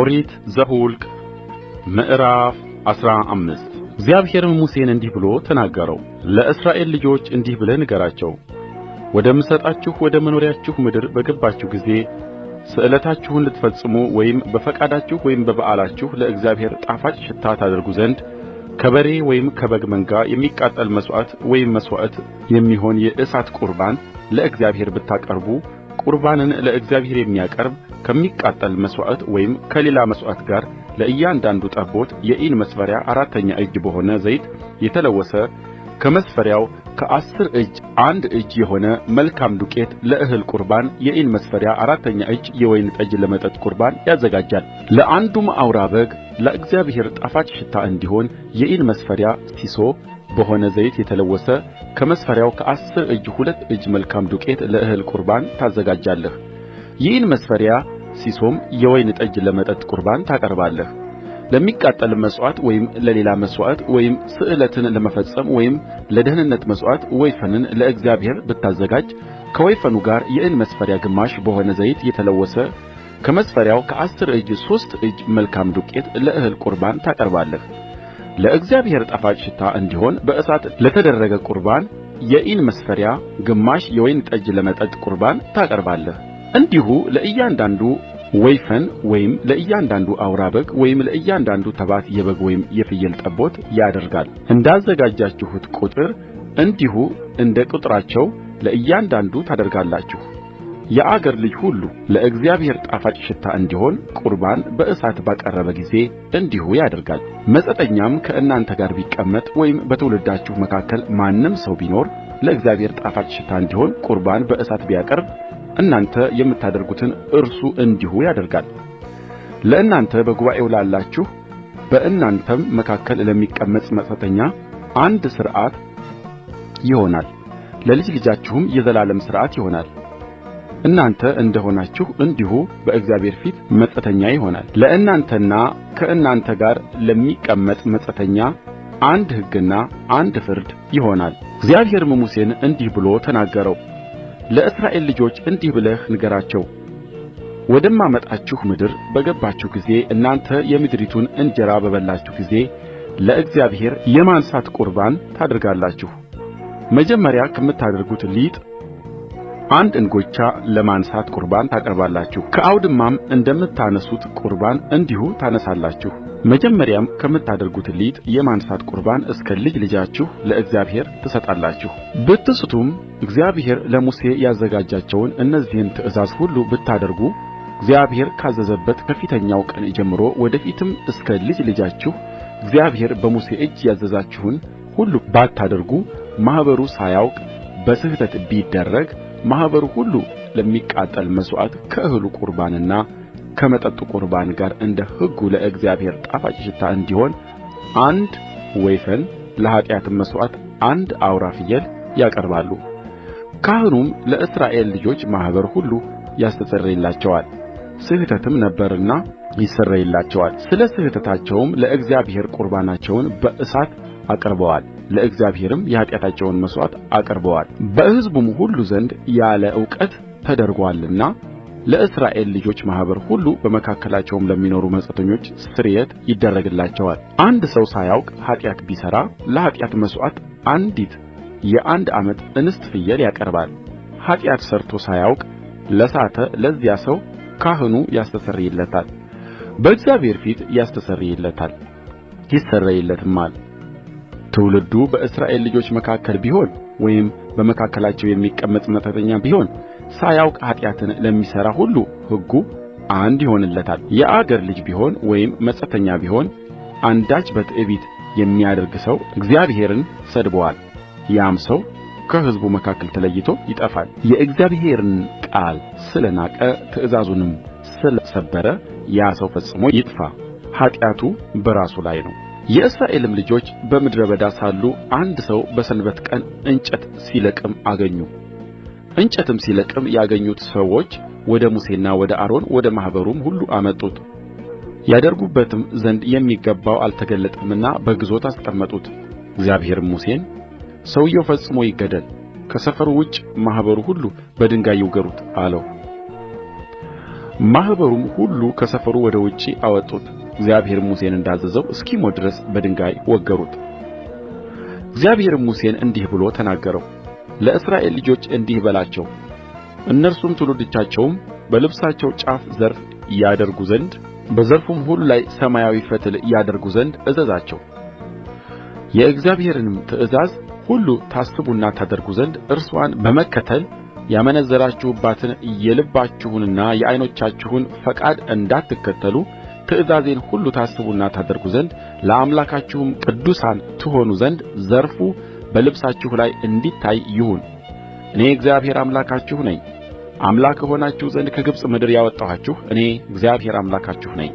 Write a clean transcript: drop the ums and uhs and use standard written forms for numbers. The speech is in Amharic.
ኦሪት ዘኍልቍ ምዕራፍ 15 እግዚአብሔርም ሙሴን እንዲህ ብሎ ተናገረው። ለእስራኤል ልጆች እንዲህ ብለህ ንገራቸው፣ ወደምሰጣችሁ ወደ መኖሪያችሁ ምድር በገባችሁ ጊዜ ስእለታችሁን ልትፈጽሙ ወይም በፈቃዳችሁ ወይም በበዓላችሁ ለእግዚአብሔር ጣፋጭ ሽታ ታደርጉ ዘንድ ከበሬ ወይም ከበግ መንጋ የሚቃጠል መሥዋዕት ወይም መሥዋዕት የሚሆን የእሳት ቁርባን ለእግዚአብሔር ብታቀርቡ፣ ቁርባንን ለእግዚአብሔር የሚያቀርብ ከሚቃጠል መሥዋዕት ወይም ከሌላ መሥዋዕት ጋር ለእያንዳንዱ ጠቦት የኢን መስፈሪያ አራተኛ እጅ በሆነ ዘይት የተለወሰ ከመስፈሪያው ከ10 እጅ አንድ እጅ የሆነ መልካም ዱቄት ለእህል ቁርባን የኢን መስፈሪያ አራተኛ እጅ የወይን ጠጅ ለመጠጥ ቁርባን ያዘጋጃል። ለአንዱም አውራ በግ ለእግዚአብሔር ጣፋጭ ሽታ እንዲሆን የኢን መስፈሪያ ሢሶ በሆነ ዘይት የተለወሰ ከመስፈሪያው ከ10 እጅ 2 እጅ መልካም ዱቄት ለእህል ቁርባን ታዘጋጃለህ። የኢን መስፈሪያ ሢሶም የወይን ጠጅ ለመጠጥ ቁርባን ታቀርባለህ። ለሚቃጠል መሥዋዕት ወይም ለሌላ መሥዋዕት ወይም ስእለትን ለመፈጸም ወይም ለደኅንነት መሥዋዕት ወይፈንን ለእግዚአብሔር ብታዘጋጅ ከወይፈኑ ጋር የኢን መስፈሪያ ግማሽ በሆነ ዘይት የተለወሰ ከመስፈሪያው ከ10 እጅ 3 እጅ መልካም ዱቄት ለእህል ቁርባን ታቀርባለህ። ለእግዚአብሔር ጣፋጭ ሽታ እንዲሆን በእሳት ለተደረገ ቁርባን የኢን መስፈሪያ ግማሽ የወይን ጠጅ ለመጠጥ ቁርባን ታቀርባለህ። እንዲሁ ለእያንዳንዱ ወይፈን ወይም ለእያንዳንዱ አውራ በግ ወይም ለእያንዳንዱ ተባት የበግ ወይም የፍየል ጠቦት ያደርጋል። እንዳዘጋጃችሁት ቍጥር እንዲሁ እንደ ቍጥራቸው ለእያንዳንዱ ታደርጋላችሁ። የአገር ልጅ ሁሉ ለእግዚአብሔር ጣፋጭ ሽታ እንዲሆን ቁርባን በእሳት ባቀረበ ጊዜ እንዲሁ ያደርጋል። መጻተኛም ከእናንተ ጋር ቢቀመጥ ወይም በትውልዳችሁ መካከል ማንም ሰው ቢኖር ለእግዚአብሔር ጣፋጭ ሽታ እንዲሆን ቁርባን በእሳት ቢያቀርብ እናንተ የምታደርጉትን እርሱ እንዲሁ ያደርጋል። ለእናንተ በጉባኤው ላላችሁ በእናንተም መካከል ለሚቀመጥ መጻተኛ አንድ ሥርዓት ይሆናል፣ ለልጅ ልጃችሁም የዘላለም ሥርዓት ይሆናል። እናንተ እንደ ሆናችሁ እንዲሁ በእግዚአብሔር ፊት መጻተኛ ይሆናል። ለእናንተና ከእናንተ ጋር ለሚቀመጥ መጻተኛ አንድ ሕግና አንድ ፍርድ ይሆናል። እግዚአብሔርም ሙሴን እንዲህ ብሎ ተናገረው። ለእስራኤል ልጆች እንዲህ ብለህ ንገራቸው፣ ወደማመጣችሁ ምድር በገባችሁ ጊዜ እናንተ የምድሪቱን እንጀራ በበላችሁ ጊዜ ለእግዚአብሔር የማንሣት ቁርባን ታደርጋላችሁ። መጀመሪያ ከምታደርጉት ሊጥ አንድ እንጎቻ ለማንሣት ቁርባን ታቀርባላችሁ። ከአውድማም እንደምታነሱት ቁርባን እንዲሁ ታነሣላችሁ። መጀመሪያም ከምታደርጉት ሊጥ የማንሣት ቁርባን እስከ ልጅ ልጃችሁ ለእግዚአብሔር ትሰጣላችሁ። ብትስቱም እግዚአብሔር ለሙሴ ያዘጋጃቸውን እነዚህን ትእዛዛት ሁሉ ብታደርጉ እግዚአብሔር ካዘዘበት ከፊተኛው ቀን ጀምሮ ወደ ፊትም እስከ ልጅ ልጃችሁ እግዚአብሔር በሙሴ እጅ ያዘዛችሁን ሁሉ ባታደርጉ ማኅበሩ ሳያውቅ በስሕተት ቢደረግ ማኅበሩ ሁሉ ለሚቃጠል መሥዋዕት ከእህሉ ቁርባንና ከመጠጡ ቁርባን ጋር እንደ ሕጉ ለእግዚአብሔር ጣፋጭ ሽታ እንዲሆን አንድ ወይፈን ለኃጢአትም መሥዋዕት አንድ አውራ ፍየል ያቀርባሉ። ካህኑም ለእስራኤል ልጆች ማኅበር ሁሉ ያስተሰርይላቸዋል፣ ስሕተትም ነበረና ይሰረይላቸዋል። ስለ ስሕተታቸውም ለእግዚአብሔር ቁርባናቸውን በእሳት አቅርበዋል፣ ለእግዚአብሔርም የኃጢአታቸውን መሥዋዕት አቅርበዋል። በሕዝቡም ሁሉ ዘንድ ያለ ዕውቀት ተደርጎአልና ለእስራኤል ልጆች ማኅበር ሁሉ በመካከላቸውም ለሚኖሩ መጻተኞች ስርየት ይደረግላቸዋል። አንድ ሰው ሳያውቅ ኃጢአት ቢሠራ ለኃጢአት መሥዋዕት አንዲት የአንድ ዓመት እንስት ፍየል ያቀርባል። ኃጢአት ሠርቶ ሳያውቅ ለሳተ ለዚያ ሰው ካህኑ ያስተሰርይለታል፣ በእግዚአብሔር ፊት ያስተሰርይለታል፣ ይሰረይለትማል። ትውልዱ በእስራኤል ልጆች መካከል ቢሆን ወይም በመካከላቸው የሚቀመጥ መጻተኛ ቢሆን ሳያውቅ ኃጢአትን ለሚሠራ ሁሉ ሕጉ አንድ ይሆንለታል። የአገር ልጅ ቢሆን ወይም መጻተኛ ቢሆን አንዳች በትዕቢት የሚያደርግ ሰው እግዚአብሔርን ሰድቦአል፣ ያም ሰው ከሕዝቡ መካከል ተለይቶ ይጠፋል። የእግዚአብሔርን ቃል ስለ ናቀ ትእዛዙንም ስለ ሰበረ ያ ሰው ፈጽሞ ይጥፋ፣ ኃጢአቱ በራሱ ላይ ነው። የእስራኤልም ልጆች በምድረ በዳ ሳሉ አንድ ሰው በሰንበት ቀን እንጨት ሲለቅም አገኙ። እንጨትም ሲለቅም ያገኙት ሰዎች ወደ ሙሴና ወደ አሮን ወደ ማኅበሩም ሁሉ አመጡት። ያደርጉበትም ዘንድ የሚገባው አልተገለጠምና በግዞት አስቀመጡት። እግዚአብሔርም ሙሴን ሰውየው ፈጽሞ ይገደል፣ ከሰፈሩ ውጭ ማኅበሩ ሁሉ በድንጋይ ይውገሩት አለው። ማኅበሩም ሁሉ ከሰፈሩ ወደ ውጭ አወጡት። እግዚአብሔርም ሙሴን እንዳዘዘው እስኪሞት ድረስ በድንጋይ ወገሩት። እግዚአብሔርም ሙሴን እንዲህ ብሎ ተናገረው። ለእስራኤል ልጆች እንዲህ በላቸው፣ እነርሱም ትውልዶቻቸውም በልብሳቸው ጫፍ ዘርፍ ያደርጉ ዘንድ በዘርፉም ሁሉ ላይ ሰማያዊ ፈትል ያደርጉ ዘንድ እዘዛቸው። የእግዚአብሔርንም ትእዛዝ ሁሉ ታስቡና ታደርጉ ዘንድ እርስዋን በመከተል ያመነዘራችሁባትን የልባችሁንና የዓይኖቻችሁን ፈቃድ እንዳትከተሉ ትእዛዜን ሁሉ ታስቡና ታደርጉ ዘንድ ለአምላካችሁም ቅዱሳን ትሆኑ ዘንድ ዘርፉ በልብሳችሁ ላይ እንዲታይ ይሁን። እኔ እግዚአብሔር አምላካችሁ ነኝ። አምላክ እሆናችሁ ዘንድ ከግብፅ ምድር ያወጣኋችሁ እኔ እግዚአብሔር አምላካችሁ ነኝ።